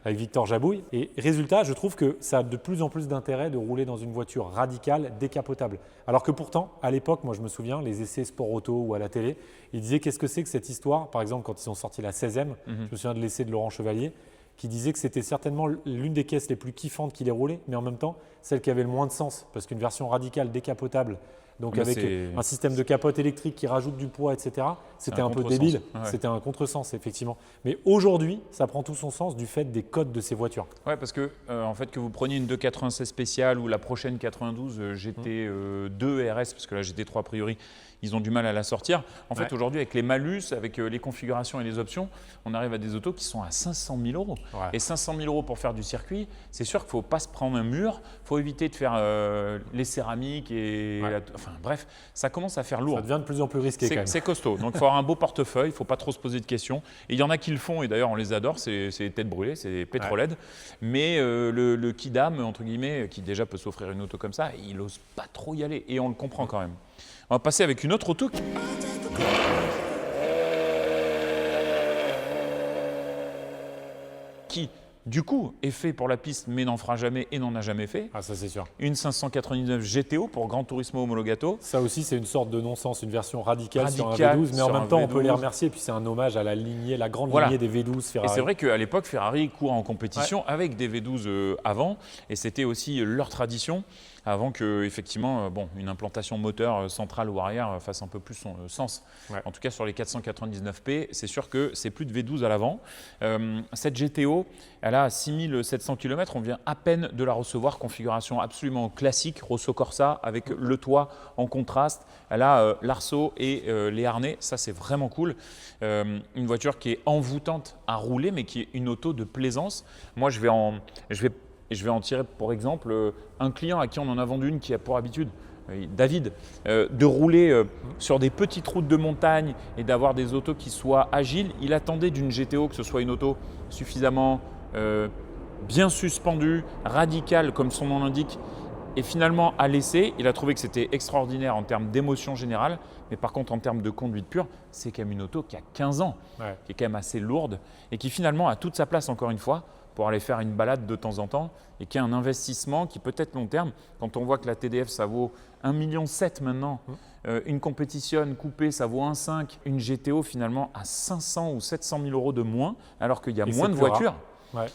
S3: avec Victor Jabouille. Et résultat, je trouve que ça a de plus en plus d'intérêt de rouler dans une voiture radicale, décapotable. Alors que pourtant, à l'époque, moi je me souviens, les essais sport auto ou à la télé, ils disaient qu'est-ce que c'est que cette histoire. Par exemple, quand ils ont sorti la 16e, je me souviens de l'essai de Laurent Chevalier, qui disait que c'était certainement l'une des caisses les plus kiffantes qu'il ait roulées, mais en même temps, celle qui avait le moins de sens. Parce qu'une version radicale décapotable Donc
S2: Mais
S3: avec
S2: c'est-
S3: un système de capote électrique qui rajoute du poids, etc., c'était
S2: un
S3: un peu
S2: contresens.
S3: débile.
S2: Ouais.
S3: C'était un contresens, effectivement. Mais aujourd'hui, ça prend tout son sens du fait des codes de ces voitures.
S2: Ouais, parce que en fait, que vous preniez une 296 spéciale ou la prochaine 92 GT2 RS, parce que la GT3 a priori, ils ont du mal à la sortir. En fait,
S3: Ouais.
S2: aujourd'hui, avec les malus, avec les configurations et les options, on arrive à des autos qui sont à 500 000 euros.
S3: Ouais.
S2: Et 500 000 euros pour faire du circuit, c'est sûr qu'il ne faut pas se prendre un mur, il faut éviter de faire les céramiques et
S3: Ouais.
S2: enfin bref, ça commence à faire lourd.
S3: Ça devient de plus en plus risqué quand même.
S2: C'est costaud, donc il faut avoir un beau portefeuille, il ne faut pas trop se poser de questions. Et il y en a qui le font, et d'ailleurs on les adore, c'est les têtes brûlées, c'est les pétrolheads. Mais le kidam, entre guillemets, qui déjà peut s'offrir une auto comme ça, il n'ose pas trop y aller, et on le comprend quand même. On va passer avec une autre auto qui, du coup, est fait pour la piste, mais n'en fera jamais et n'en a jamais fait.
S3: Ah, ça c'est sûr.
S2: Une 599 GTO pour Gran Turismo Homologato.
S3: Ça aussi, c'est une sorte de non-sens, une version radicale sur un
S2: Radicale
S3: V12, mais en
S2: sur un
S3: même temps, on peut les
S2: V12.
S3: remercier. Et puis c'est un hommage à la lignée, la grande
S2: Voilà.
S3: lignée des V12
S2: Et
S3: Ferrari.
S2: c'est vrai qu'à l'époque, Ferrari court en compétition avec des V12 avant, et c'était aussi leur tradition, avant que, effectivement, une implantation moteur centrale ou arrière fasse un peu plus son sens.
S3: Ouais.
S2: En tout cas, sur les 499P, c'est sûr que c'est plus de V12 à l'avant. Cette GTO, elle a 6700 km, on vient à peine de la recevoir, configuration absolument classique, Rosso Corsa, avec le toit en contraste. Elle a l'arceau et les harnais, ça c'est vraiment cool. Une voiture qui est envoûtante à rouler, mais qui est une auto de plaisance. Moi, je vais en tirer pour exemple un client à qui on en a vendu une qui a pour habitude, David, de rouler sur des petites routes de montagne et d'avoir des autos qui soient agiles. Il attendait d'une GTO que ce soit une auto suffisamment bien suspendue, radicale comme son nom l'indique. Et finalement, à l'essai, il a trouvé que c'était extraordinaire en termes d'émotion générale. Mais par contre, en termes de conduite pure, c'est quand même une auto qui a 15 ans,
S3: Ouais.
S2: qui est quand même assez lourde et qui finalement a toute sa place, encore une fois, pour aller faire une balade de temps en temps et qui est un investissement qui peut être long terme. Quand on voit que la TDF, ça vaut 1,7 million maintenant, une compétition coupée, ça vaut 1,5 million, une GTO finalement à 500 ou 700 000 euros de moins, alors qu'il y a
S3: Et
S2: moins
S3: c'est
S2: de
S3: plus
S2: voitures.
S3: Ouais.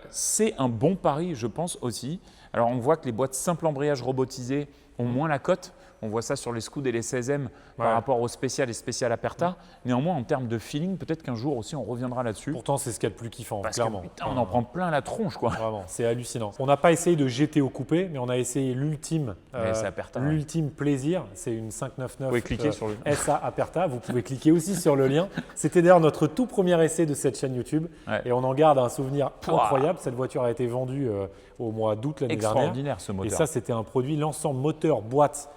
S2: C'est un bon pari, je pense aussi. Alors, on voit que les boîtes simple embrayage robotisées ont moins la cote. On voit ça sur les Scud et les 16M par
S3: Ouais.
S2: rapport aux spéciales et spéciales Aperta. Néanmoins, en termes de feeling, peut-être qu'un jour aussi, on reviendra là-dessus.
S3: Pourtant, c'est ce qu'il y a de plus kiffant,
S2: Parce
S3: clairement.
S2: que putain, on en prend plein la tronche, quoi.
S3: Vraiment, c'est hallucinant. On n'a pas essayé de GTO coupé, mais on a essayé l'ultime
S2: c'est Aperta, ouais.
S3: l'ultime plaisir. C'est une 599
S2: Vous pouvez cliquer sur le-
S3: SA Aperta. Vous pouvez cliquer aussi sur le lien. C'était d'ailleurs notre tout premier essai de cette chaîne YouTube.
S2: Ouais.
S3: Et on en garde un souvenir
S2: Pouah.
S3: incroyable. Cette voiture a été vendue au mois d'août l'année dernière.
S2: Extraordinaire, ce
S3: Et
S2: moteur.
S3: ça, c'était un produit, l'ensemble moteur, boîte,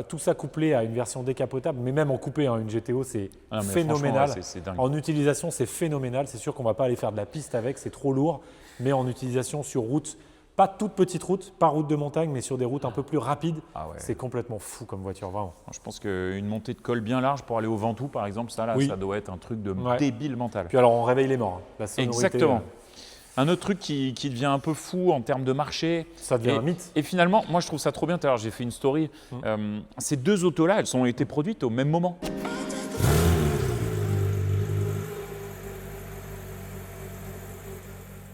S3: tout ça couplé à une version décapotable, mais même en coupé, hein, une GTO, c'est
S2: Ah, mais
S3: phénoménal.
S2: franchement, ouais, c'est dingue.
S3: En utilisation, c'est phénoménal. C'est sûr qu'on ne va pas aller faire de la piste avec, c'est trop lourd. Mais en utilisation sur route, pas toute petite route, pas route de montagne, mais sur des routes un peu plus rapides,
S2: Ah ouais.
S3: c'est complètement fou comme voiture, vraiment.
S2: Je pense qu'une montée de col bien large pour aller au Ventoux, par exemple, ça, là,
S3: Oui.
S2: ça doit être un truc de
S3: Ouais.
S2: débile mental.
S3: Puis alors, on réveille les morts. Hein. La sonorité,
S2: Exactement. Un autre truc qui devient un peu fou en termes de marché.
S3: ça devient un mythe.
S2: Et finalement, moi je trouve ça trop bien. Tout à l'heure, j'ai fait une story. Ces deux autos-là, elles ont été produites au même moment.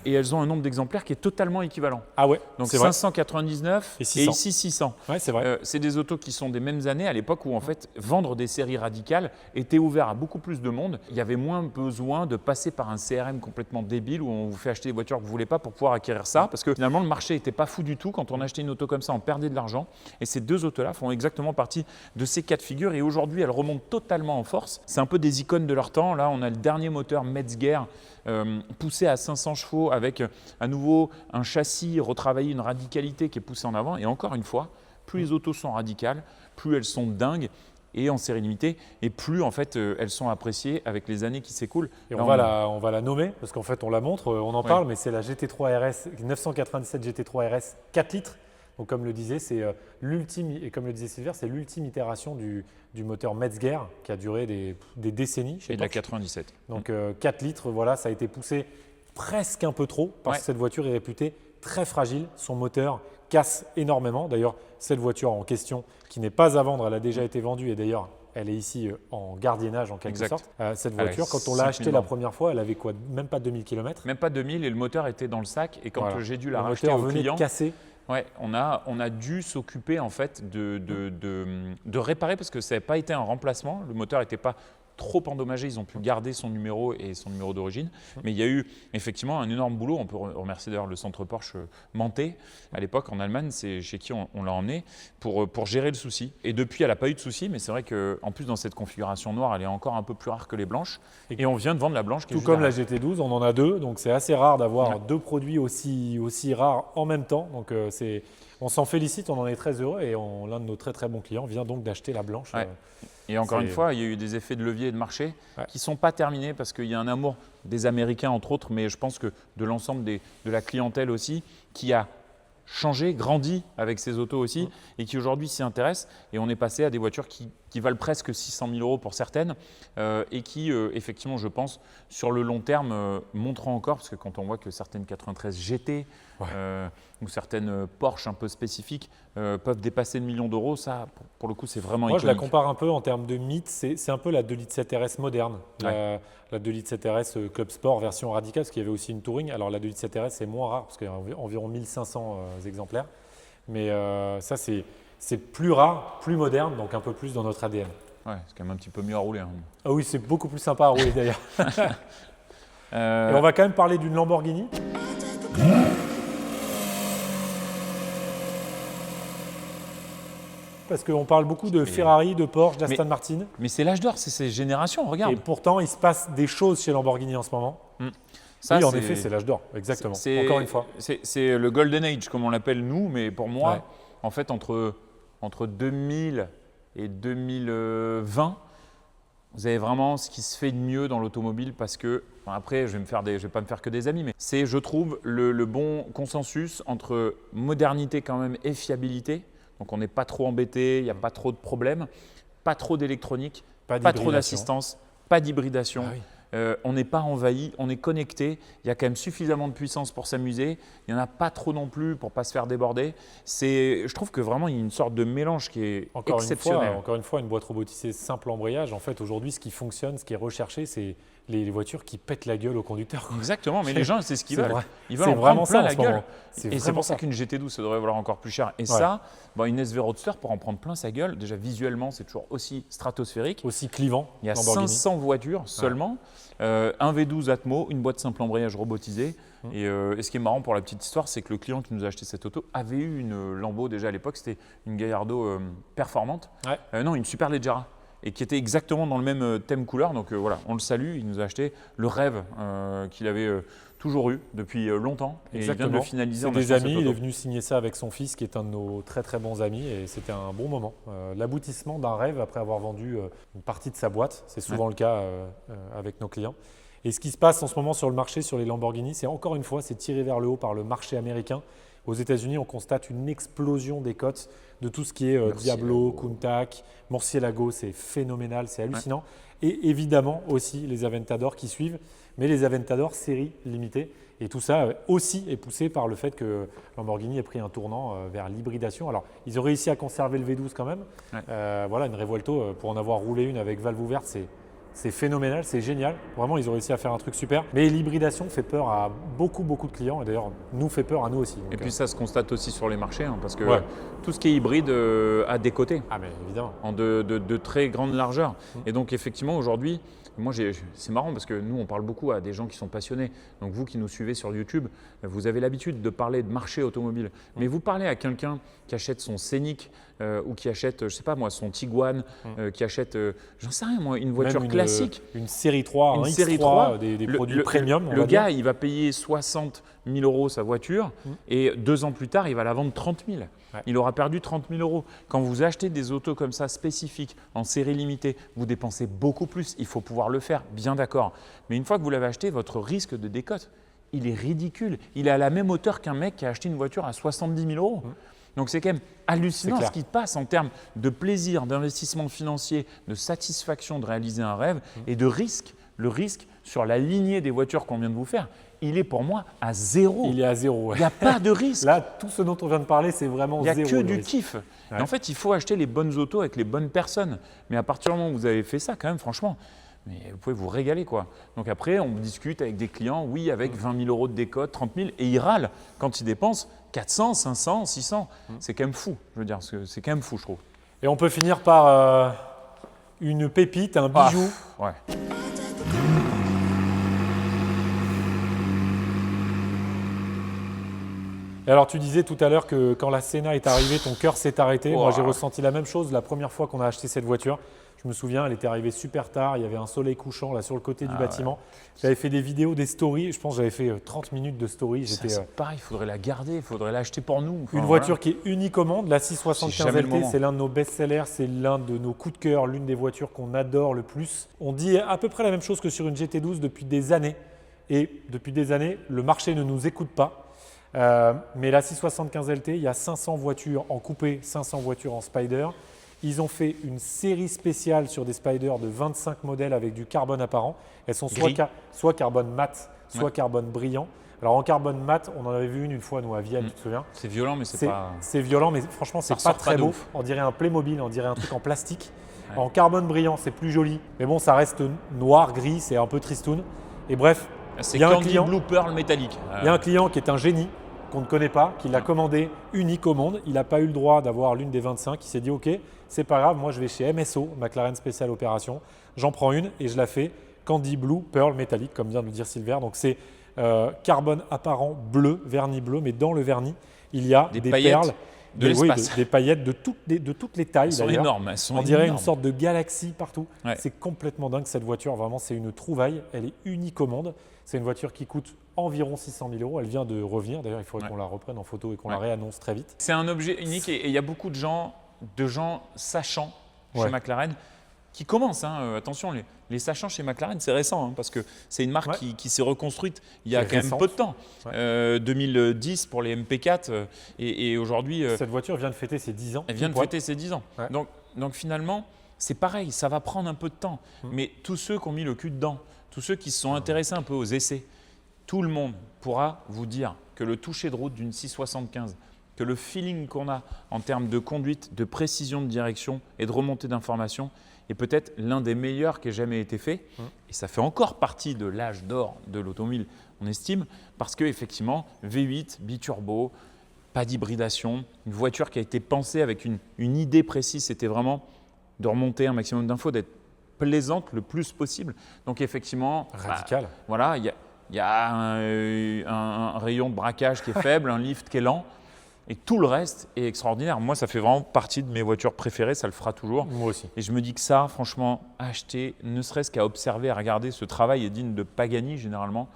S2: Et elles ont un nombre d'exemplaires qui est totalement équivalent.
S3: Ah ouais,
S2: Donc
S3: c'est vrai.
S2: 599
S3: Et
S2: et
S3: 600.
S2: ici 600.
S3: Ouais, c'est vrai.
S2: C'est des autos qui sont des mêmes années à l'époque où en fait vendre des séries radicales était ouvert à beaucoup plus de monde. Il y avait moins besoin de passer par un CRM complètement débile où on vous fait acheter des voitures que vous ne voulez pas pour pouvoir acquérir ça parce que finalement le marché n'était pas fou du tout. Quand on achetait une auto comme ça, on perdait de l'argent. Et ces deux autos-là font exactement partie de ces cas de figure et aujourd'hui elles remontent totalement en force. C'est un peu des icônes de leur temps. Là, on a le dernier moteur Metzger poussé à 500 chevaux avec à nouveau un châssis retravaillé, une radicalité qui est poussée en avant. Et encore une fois, plus les autos sont radicales, plus elles sont dingues et en série limitée, et plus en fait elles sont appréciées avec les années qui s'écoulent.
S3: Et
S2: Là,
S3: on va la nommer, parce qu'en fait, on la montre, on en parle, mais c'est la GT3 RS, 997 GT3 RS 4 litres. Donc, comme le disait, c'est l'ultime, et comme le disait Silver, c'est l'ultime itération du moteur Metzger qui a duré des décennies chez
S2: et de la
S3: Porsche.
S2: 97.
S3: Donc 4 litres, voilà, ça a été poussé presque un peu trop parce
S2: Ouais.
S3: que cette voiture est réputée très fragile. Son moteur casse énormément. D'ailleurs, cette voiture en question, qui n'est pas à vendre, elle a déjà été vendue et d'ailleurs, elle est ici en gardiennage en quelque
S2: Exact.
S3: sorte. Cette
S2: Elle a
S3: voiture, quand on l'a
S2: 5000
S3: achetée la
S2: bornes.
S3: première fois, elle avait quoi, même pas 2000 km.
S2: Même pas 2000 et le moteur était dans le sac. Et quand j'ai dû la racheter
S3: moteur
S2: au
S3: venait
S2: client,
S3: de casser.
S2: Ouais, on a dû s'occuper en fait de réparer parce que ça n'avait pas été un remplacement. Le moteur n'était pas trop endommagé. Ils ont pu garder son numéro et son numéro d'origine. Mais il y a eu effectivement un énorme boulot. On peut remercier d'ailleurs le centre Porsche Manté. À l'époque, en Allemagne, c'est chez qui on l'a emmené pour gérer le souci. Et depuis, elle n'a pas eu de souci. Mais c'est vrai qu'en plus, dans cette configuration noire, elle est encore un peu plus rare que les blanches. Et on vient de vendre la blanche.
S3: Tout comme la GT12, on en a deux. Donc c'est assez rare d'avoir deux produits aussi rares en même temps. Donc on s'en félicite, on en est très heureux. Et l'un de nos très très bons clients vient donc d'acheter la blanche.
S2: Ouais. Et encore une fois, il y a eu des effets de levier et de marché qui ne sont pas terminés parce qu'il y a un amour des Américains entre autres, mais je pense que de l'ensemble de la clientèle aussi qui a changé, grandi avec ces autos aussi et qui aujourd'hui s'y intéressent. Et on est passé à des voitures qui valent presque 600 000 € pour certaines et qui, effectivement, je pense, sur le long terme, montreront encore, parce que quand on voit que certaines 93 GT ou certaines Porsche un peu spécifiques peuvent dépasser le million d'euros, ça, pour le coup, c'est vraiment iconique.
S3: Moi, je la compare un peu en termes de mythe. C'est un peu la 2 litres 7 RS moderne. La 2 litres 7 RS Club Sport version radicale, parce qu'il y avait aussi une Touring. Alors, la 2 litres 7 RS, c'est moins rare, parce qu'il y a environ 1500 exemplaires. Mais ça, c'est plus rare, plus moderne, donc un peu plus dans notre ADN.
S2: Ouais, c'est quand même un petit peu mieux à rouler. Hein.
S3: Ah oui, c'est beaucoup plus sympa à rouler d'ailleurs. Et on va quand même parler d'une Lamborghini. Parce qu'on parle beaucoup de Ferrari, de Porsche, d'Aston Martin.
S2: Mais c'est l'âge d'or, c'est ces générations, regarde.
S3: Et pourtant, il se passe des choses chez Lamborghini en ce moment.
S2: Ça,
S3: oui, en effet, c'est l'âge d'or, exactement. Encore une fois.
S2: C'est le Golden Age, comme on l'appelle nous, mais pour moi, en fait, entre 2000 et 2020, vous avez vraiment ce qui se fait de mieux dans l'automobile parce que, après, je vais pas me faire que des amis, mais c'est, je trouve, le bon consensus entre modernité quand même et fiabilité. Donc, on n'est pas trop embêté, il n'y a pas trop de problèmes, pas trop d'électronique, pas trop d'assistance, pas d'hybridation. Ah oui. On n'est pas envahi, on est connecté, il y a quand même suffisamment de puissance pour s'amuser, il n'y en a pas trop non plus pour ne pas se faire déborder. Je trouve que vraiment il y a une sorte de mélange qui est exceptionnel.
S3: Encore une fois, une boîte robotisée simple embrayage. En fait, aujourd'hui, ce qui fonctionne, ce qui est recherché, c'est les voitures qui pètent la gueule au conducteur.
S2: Exactement, mais les gens, c'est ce qu'ils veulent. Ils veulent
S3: en
S2: prendre plein la gueule.
S3: Et
S2: c'est pour ça qu'une GT12, ça devrait valoir encore plus cher. Et ça, une SV Roadster, pour en prendre plein sa gueule, déjà visuellement, c'est toujours aussi stratosphérique.
S3: Aussi clivant.
S2: Il y a 500 voitures seulement. Un V12 Atmo, une boîte simple embrayage robotisée. Et ce qui est marrant pour la petite histoire, c'est que le client qui nous a acheté cette auto avait eu une Lambo déjà à l'époque, c'était une Gallardo performante. Non, une Superleggera. Et qui était exactement dans le même thème couleur. Donc voilà, on le salue, il nous a acheté le rêve qu'il avait toujours eu depuis longtemps. Et
S3: exactement.
S2: Il vient de le finaliser.
S3: C'est des amis, il est venu signer ça avec son fils qui est un de nos très très bons amis et c'était un bon moment. L'aboutissement d'un rêve après avoir vendu une partie de sa boîte, c'est souvent le cas avec nos clients. Et ce qui se passe en ce moment sur le marché, sur les Lamborghini, c'est encore une fois, c'est tiré vers le haut par le marché américain. Aux États-Unis, on constate une explosion des cotes de tout ce qui est Diablo, Countach, Murcielago, c'est phénoménal, c'est hallucinant. Et évidemment aussi les Aventador qui suivent, mais les Aventador série limitée. Et tout ça aussi est poussé par le fait que Lamborghini ait pris un tournant vers l'hybridation. Alors, ils ont réussi à conserver le V12 quand même. Voilà, une Revuelto, pour en avoir roulé une avec valve ouverte, c'est phénoménal, c'est génial. Vraiment, ils ont réussi à faire un truc super. Mais l'hybridation fait peur à beaucoup de clients et d'ailleurs, nous fait peur à nous aussi. Donc,
S2: et puis ça se constate aussi sur les marchés parce que tout ce qui est hybride a des côtés.
S3: Ah mais évidemment.
S2: En de très grande largeur. Et donc effectivement, aujourd'hui, moi, c'est marrant parce que nous, on parle beaucoup à des gens qui sont passionnés. Donc vous qui nous suivez sur YouTube, vous avez l'habitude de parler de marché automobile. Mais vous parlez à quelqu'un qui achète son Scénic ou qui achète, je ne sais pas moi, son Tiguan, qui achète, j'en sais rien moi, une voiture classique.
S3: Une série 3,
S2: une
S3: un
S2: série
S3: X3,
S2: 3,
S3: des produits premium.
S2: Le gars, il va payer 60 000 € sa voiture et 2 ans plus tard, il va la vendre 30 000. Il aura perdu 30 000 €. Quand vous achetez des autos comme ça spécifiques, en série limitée, vous dépensez beaucoup plus. Il faut pouvoir le faire, bien d'accord. Mais une fois que vous l'avez acheté, votre risque de décote, il est ridicule. Il est à la même hauteur qu'un mec qui a acheté une voiture à 70 000 €. Donc c'est quand même hallucinant ce qui passe en termes de plaisir, d'investissement financier, de satisfaction de réaliser un rêve et de risque. Le risque sur la lignée des voitures qu'on vient de vous faire, il est pour moi à zéro.
S3: Il est à zéro.
S2: Il n'y a pas de risque.
S3: Là, tout ce dont on vient de parler, c'est vraiment zéro.
S2: Il n'y a que du kiff. Et en fait, il faut acheter les bonnes autos avec les bonnes personnes. Mais à partir du moment où vous avez fait ça, quand même, franchement, mais vous pouvez vous régaler, quoi. Donc après, on discute avec des clients, oui, avec 20 000 euros de décote, 30 000, et ils râlent quand ils dépensent 400, 500, 600. C'est quand même fou, je veux dire, c'est quand même fou, je trouve.
S3: Et on peut finir par une pépite, un bijou.
S2: Ouais.
S3: Et alors, tu disais tout à l'heure que quand la Senna est arrivée, ton cœur s'est arrêté. Moi, j'ai ressenti la même chose la première fois qu'on a acheté cette voiture. Je me souviens, elle était arrivée super tard. Il y avait un soleil couchant là sur le côté du bâtiment. Ouais. J'avais fait des vidéos, des stories. Je pense que j'avais fait 30 minutes de stories.
S2: C'est pareil, il faudrait la garder, il faudrait l'acheter pour nous. Enfin,
S3: une voiture qui est unique au monde. La 675 LT, c'est l'un de nos best-sellers. C'est l'un de nos coups de cœur, l'une des voitures qu'on adore le plus. On dit à peu près la même chose que sur une GT12 depuis des années. Et depuis des années, le marché ne nous écoute pas. Mais la 675 LT, il y a 500 voitures en coupé, 500 voitures en Spider. Ils ont fait une série spéciale sur des Spider de 25 modèles avec du carbone apparent. Elles sont soit carbone mat, soit carbone brillant. Alors en carbone mat, on en avait vu une fois nous à Vienne, tu te souviens?
S2: C'est violent, mais c'est pas…
S3: C'est violent, mais franchement, c'est pas très beau. On dirait un Playmobil, on dirait un truc en plastique. Ouais. En carbone brillant, c'est plus joli. Mais bon, ça reste noir, gris, c'est un peu tristoun. Et bref,
S2: il y a un client, Blue Pearl métallique.
S3: Il y a un client qui est un génie, qu'on ne connaît pas, qui l'a commandé unique au monde. Il n'a pas eu le droit d'avoir l'une des 25. Il s'est dit, OK, c'est pas grave, moi je vais chez MSO, McLaren Special Opération. J'en prends une et je la fais Candy Blue Pearl métallique, comme vient de le dire Silver. Donc c'est carbone apparent bleu, vernis bleu, mais dans le vernis, il y a des perles, des paillettes de toutes les tailles.
S2: Elles sont énormes. Elles sont
S3: On dirait
S2: énormes.
S3: une sorte de galaxie partout.
S2: Ouais.
S3: C'est complètement dingue cette voiture. Vraiment, c'est une trouvaille. Elle est unique au monde. C'est une voiture qui coûte environ 600 000 euros. Elle vient de revenir. D'ailleurs, il faudrait qu'on la reprenne en photo et qu'on la réannonce très vite.
S2: C'est un objet unique et il y a beaucoup de gens sachants chez McLaren qui commencent. Attention, les sachants chez McLaren, c'est récent parce que c'est une marque qui s'est reconstruite il y a quand même peu de temps. 2010 pour les MP4 et aujourd'hui…
S3: Cette voiture vient de fêter ses 10 ans.
S2: Elle vient de fêter ses 10 ans. Ouais. Donc finalement, c'est pareil, ça va prendre un peu de temps. Mais tous ceux qui ont mis le cul dedans, tous ceux qui se sont intéressés un peu aux essais, tout le monde pourra vous dire que le toucher de route d'une 675, que le feeling qu'on a en termes de conduite, de précision de direction et de remontée d'information est peut-être l'un des meilleurs qui ait jamais été fait. Et ça fait encore partie de l'âge d'or de l'automobile, on estime, parce qu'effectivement, V8, biturbo, pas d'hybridation, une voiture qui a été pensée avec une idée précise, c'était vraiment de remonter un maximum d'infos, d'être plaisante le plus possible. Donc effectivement,
S3: radical.
S2: Voilà, il y a un rayon de braquage qui est faible, un lift qui est lent. Et tout le reste est extraordinaire. Moi, ça fait vraiment partie de mes voitures préférées, ça le fera toujours.
S3: Moi aussi.
S2: Et je me dis que ça, franchement, acheter, ne serait-ce qu'à observer, à regarder, ce travail est digne de Pagani généralement.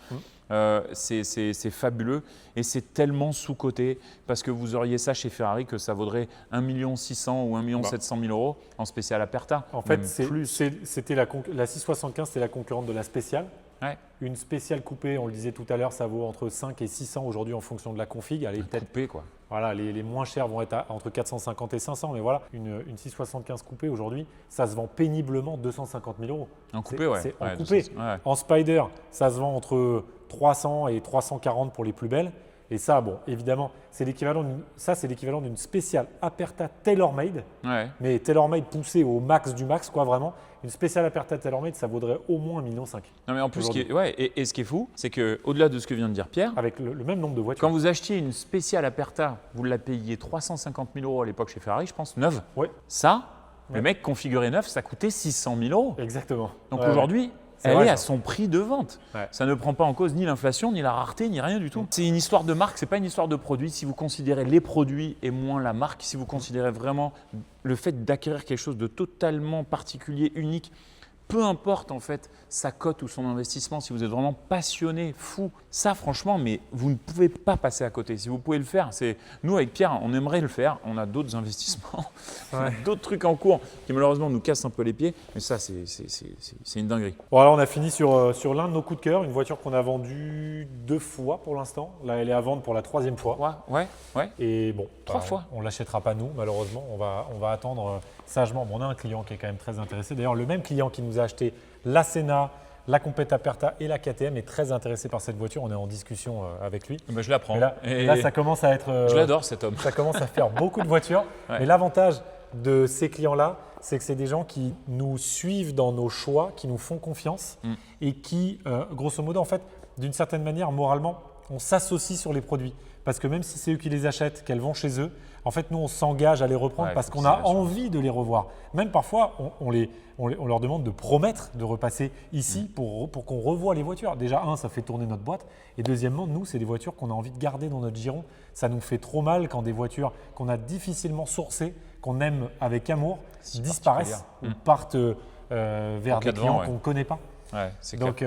S2: C'est fabuleux et c'est tellement sous-coté parce que vous auriez ça chez Ferrari que ça vaudrait 1 600 000 ou 1 700 000 euros en spécial Aperta.
S3: En fait, c'était la 675, c'était la concurrente de la spéciale. Ouais. Une spéciale coupée, on le disait tout à l'heure, ça vaut entre 5 et 600 aujourd'hui en fonction de la config. Elle est peut-être
S2: coupée, quoi.
S3: Voilà, les moins chers vont être entre 450 et 500, mais voilà, une 675 coupée aujourd'hui, ça se vend péniblement 250 000 euros.
S2: En coupé, ouais.
S3: C'est en coupé. En Spider, ça se vend entre 300 et 340 pour les plus belles. Et ça, bon, évidemment, c'est l'équivalent d'une spéciale Aperta tailor-made, mais tailor-made poussée au max du max, quoi, vraiment. Une spéciale Aperta tailor-made, ça vaudrait au moins 1,5 million.
S2: Non, mais en plus, ce qui est fou, c'est qu'au-delà de ce que vient de dire Pierre,
S3: avec le même nombre de voitures.
S2: Quand vous achetiez une spéciale Aperta, vous la payiez 350 000 euros à l'époque chez Ferrari, je pense, neuve.
S3: Ouais.
S2: Ça, le mec configuré neuf, ça coûtait 600 000 euros.
S3: Exactement.
S2: Donc aujourd'hui, elle est à son prix de vente. Ouais. Ça ne prend pas en cause ni l'inflation, ni la rareté, ni rien du tout. C'est une histoire de marque, ce n'est pas une histoire de produit. Si vous considérez les produits et moins la marque, si vous considérez vraiment le fait d'acquérir quelque chose de totalement particulier, unique, peu importe en fait sa cote ou son investissement, si vous êtes vraiment passionné, fou, ça franchement, mais vous ne pouvez pas passer à côté. Si vous pouvez le faire, nous avec Pierre, on aimerait le faire. On a d'autres investissements, on a d'autres trucs en cours qui malheureusement nous cassent un peu les pieds. Mais ça, c'est une dinguerie.
S3: Bon, alors on a fini sur l'un de nos coups de cœur, une voiture qu'on a vendue 2 fois pour l'instant. Là, elle est à vendre pour la 3e fois.
S2: Ouais.
S3: Et bon,
S2: 3 fois.
S3: On ne l'achètera pas nous, malheureusement. On va attendre sagement. Bon, on a un client qui est quand même très intéressé. D'ailleurs, le même client qui nous a acheté la Senna, la Compete Aperta et la KTM est très intéressé par cette voiture. On est en discussion avec lui.
S2: Ben, je la prends.
S3: Là, ça commence à être…
S2: je l'adore cet homme.
S3: Ça commence à faire beaucoup de voitures. Mais l'avantage de ces clients-là, c'est que c'est des gens qui nous suivent dans nos choix, qui nous font confiance et qui, grosso modo, en fait, d'une certaine manière, moralement, on s'associe sur les produits. Parce que même si c'est eux qui les achètent, qu'elles vont chez eux, en fait, nous, on s'engage à les reprendre parce qu'on a envie de les revoir. Même parfois, on leur demande de promettre de repasser ici pour qu'on revoie les voitures. Déjà, ça fait tourner notre boîte. Et deuxièmement, nous, c'est des voitures qu'on a envie de garder dans notre giron. Ça nous fait trop mal quand des voitures qu'on a difficilement sourcées, qu'on aime avec amour, disparaissent ou partent vers des clients qu'on ne connaît pas.
S2: Ouais, c'est
S3: donc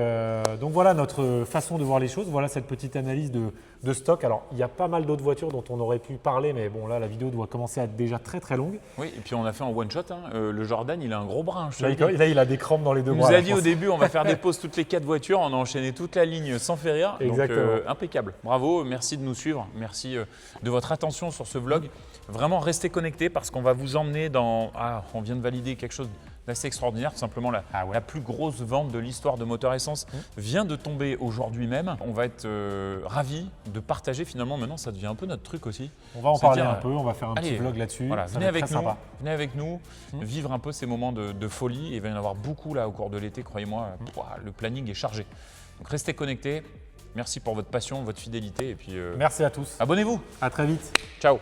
S3: voilà notre façon de voir les choses. Voilà cette petite analyse de stock. Alors, il y a pas mal d'autres voitures dont on aurait pu parler, mais bon, là, la vidéo doit commencer à être déjà très très longue.
S2: Oui, et puis on a fait en one shot. Le Jordan, il a un gros brin.
S3: Là, il a des crampes dans les deux bras.
S2: Il nous a dit au début, on va faire des pauses toutes les 4 voitures. On a enchaîné toute la ligne sans faire rire.
S3: Exactement.
S2: Donc, impeccable. Bravo, merci de nous suivre. Merci de votre attention sur ce vlog. Vraiment, restez connectés parce qu'on va vous emmener dans… on vient de valider quelque chose d'assez extraordinaire. Tout simplement, la plus grosse vente de l'histoire de Moteur Essence vient de tomber aujourd'hui même. On va être ravis de partager. Finalement, maintenant, ça devient un peu notre truc aussi.
S3: On va en parler un peu. On va faire un petit vlog là-dessus.
S2: Voilà, venez avec nous, vivre un peu ces moments de folie. Et il va y en avoir beaucoup là au cours de l'été, croyez-moi. Le planning est chargé. Donc, restez connectés. Merci pour votre passion, votre fidélité. Et puis,
S3: merci à tous.
S2: Abonnez-vous.
S3: À très vite.
S2: Ciao.